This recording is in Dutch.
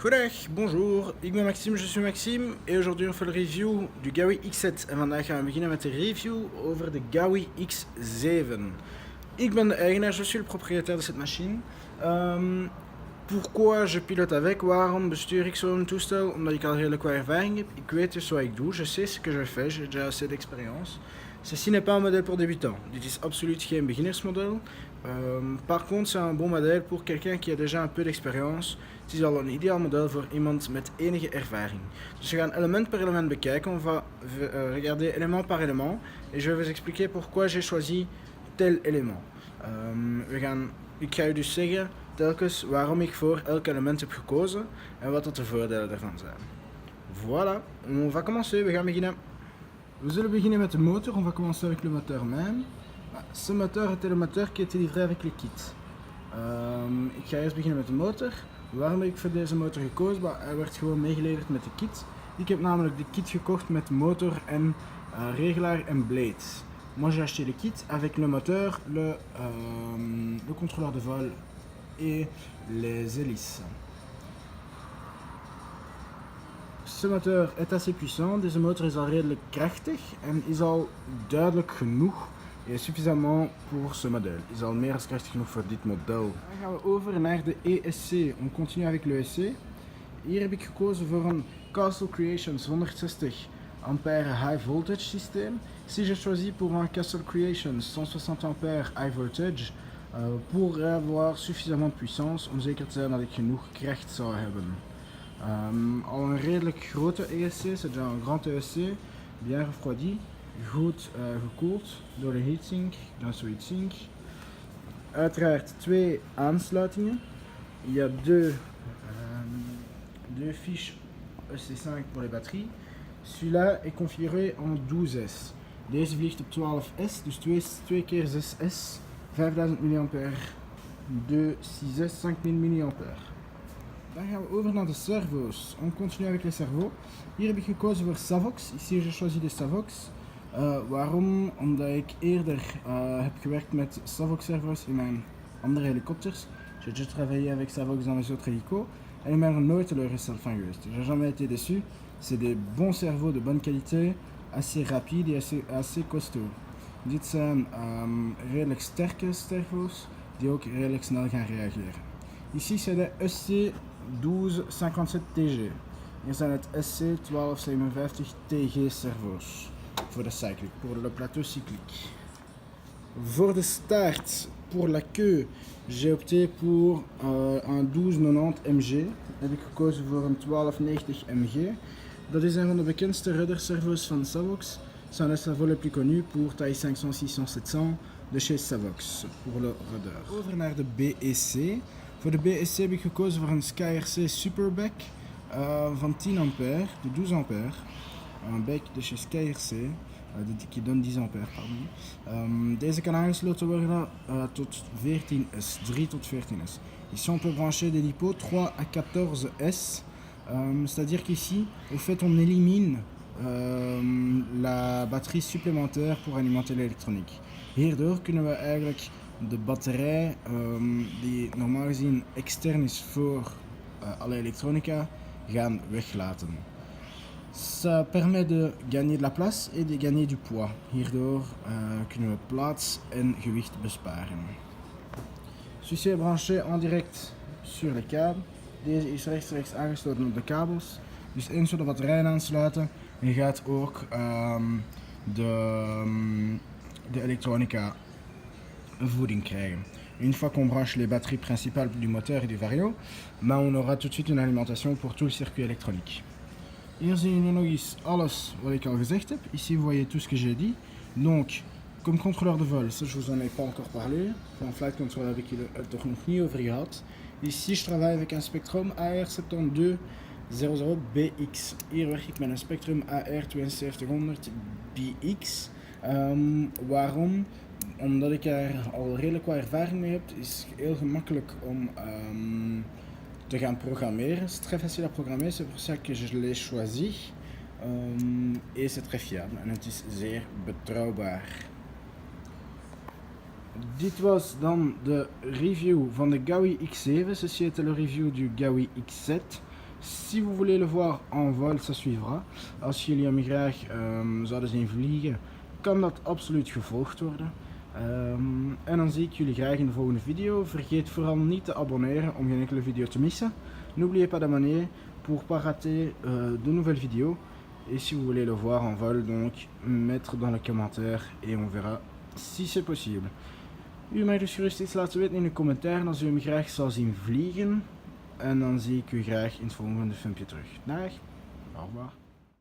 Goedendag, bonjour, ik ben Maxime, je suis Maxime et aujourd'hui on fait le review du Gaui X7 en vandaag gaan we beginnen met de review over de Gaui X7. Ik ben de eigenaar, je suis le propriétaire de cette machine. Pourquoi je pilote avec? Waarom bestuur ik zo'n toestel? Omdat ik al redelijk wat ervaring heb. Ik weet dus wat ik doe, je sais ce que je fais, j'ai déjà assez d'expérience. Ceci n'est pas un modèle pour débutants. Dit is absoluut geen beginnersmodel. Par contre, c'est un bon modèle pour quelqu'un qui a déjà un peu d'expérience. Het is al een ideaal model voor iemand met enige ervaring. Dus we gaan element per element bekijken. On va regarder élément par élément. Et je vais vous expliquer pourquoi j'ai choisi tel élément. Ik ga u dus zeggen telkens waarom ik voor elk element heb gekozen en wat dat de voordelen daarvan zijn. Voilà, on va commencer, we gaan beginnen. We zullen beginnen met de motor, on va commencer avec le moteur même. Ce moteur était le moteur qui était livré avec le kit. Ik ga eerst beginnen met de motor. Waarom heb ik voor deze motor gekozen? Hij werd gewoon meegeleverd met de kit. Ik heb namelijk de kit gekocht met motor en regelaar en blades. Moi j'ai acheté le kit avec le moteur, le contrôleur de vol et les hélices. Ce moteur est assez puissant, deze motor is al redelijk krachtig en is al duidelijk genoeg et suffisamment pour ce modèle. Is al meer dan krachtig genoeg voor dit model. Dan gaan we over naar de ESC. On continue avec le ESC. Hier heb ik gekozen voor een Castle Creations 160 ampère high voltage systeem. Ici j'ai choisi pour un Castle Creations 160 ampère high voltage pour avoir suffisamment de puissance om zeker te zijn dat ik genoeg kracht zou hebben. Al een redelijk grote ESC, c'est déjà un grand ESC, bien refroidi, goed gekoeld door de heatsink, grâce au heatsink. Uiteraard twee aansluitingen. Il y a deux fiches EC5 pour les batteries. Celui-là est configuré en 12S. Deze vliegt op 12S, dus 2 keer 6S, 5000 mAh, 2 6S, 5000 mAh. Dan gaan we over naar de servo's. On continue avec les servos. Hier heb ik gekozen voor Savox. Ici j'ai choisi de Savox. Waarom? Omdat ik eerder heb gewerkt met Savox servo's in mijn andere helikopters. J'ai déjà travaillé avec Savox dans les autres hélicos. En ik ben er nooit teleurgesteld van geweest. J'ai jamais été déçu. C'est des bons servos de bonne qualité, assez rapides et assez costauds. Dit zijn redelijk sterke servo's die ook redelijk snel gaan reageren. Ici c'est de SC1257TG. Hier zijn het SC1257TG servo's voor de cyclic, pour le plateau cyclique. Voor de staart, pour la queue, j'ai opté pour un 1290 MG. Heb ik gekozen voor een 1290 MG. Dat is een van de bekendste rudderservo's van Savox. C'est un des servos les plus connus pour taille 500, 600, 700 de chez Savox, pour le rudder. Over naar de BEC. Voor de BEC heb ik gekozen voor een SkyRC Superback van 10 ampère, de 12 ampère. Een bec de chez SkyRC, qui donne 10 ampère, pardon. Deze kan aangesloten worden tot 14S, 3 tot 14S. Ici on peut brancher des LiPo 3 à 14S. C'est-à-dire qu'ici, au fait, on élimine la batterie supplémentaire pour alimenter l'électronique. Hierdoor kunnen we eigenlijk de batterij, die normaal gezien extern is voor alle elektronica, gaan weglaten. Ça permet de gagner de la place et de gagner du poids. Hierdoor kunnen we plaats en gewicht besparen. Ceci est branché en direct sur les câbles. Deze is rechtstreeks aangesloten op de kabels. Dus eens we de batterijen aansluiten, je gaat ook de elektronica voeding krijgen. Une fois qu'on branche les batteries principales du moteur et du vario, on aura tout de suite une alimentation pour tout le circuit électronique. Hier zien jullie nog eens alles wat ik al gezegd heb. Ici vous voyez tout ce que j'ai dit. Donc, comme contrôleur de vol, ça je vous en ai pas encore parlé. Van flight control heb ik jullie toch nog niet over gehad. Ici je travaille avec un Spectrum AR7200BX. Hier werk ik met een Spectrum AR7200BX. Waarom? Omdat ik er al redelijk wat ervaring mee heb, is het heel gemakkelijk om te gaan programmeren. C'est très facile à programmer, c'est pour ça que je l'ai choisi. Et c'est très fiable en het is zeer betrouwbaar. Dit was dan de review van de Gaui X7. Ceci était le review du Gaui X7. Si vous voulez le voir en vol, ça suivra. Als jullie hem graag zouden zien vliegen, kan dat absoluut gevolgd worden. En dan zie ik jullie graag in de volgende video. Vergeet vooral niet te abonneren om geen enkele video te missen. N'oubliez pas d'abonner pour pas rater de nouvelles vidéos. Et si vous voulez le voir en vol, donc mettre dans les commentaires et on verra si c'est possible. U mag dus gerust iets laten weten in de commentaar als u hem graag zal zien vliegen. En dan zie ik u graag in het volgende filmpje terug. Dag, au revoir.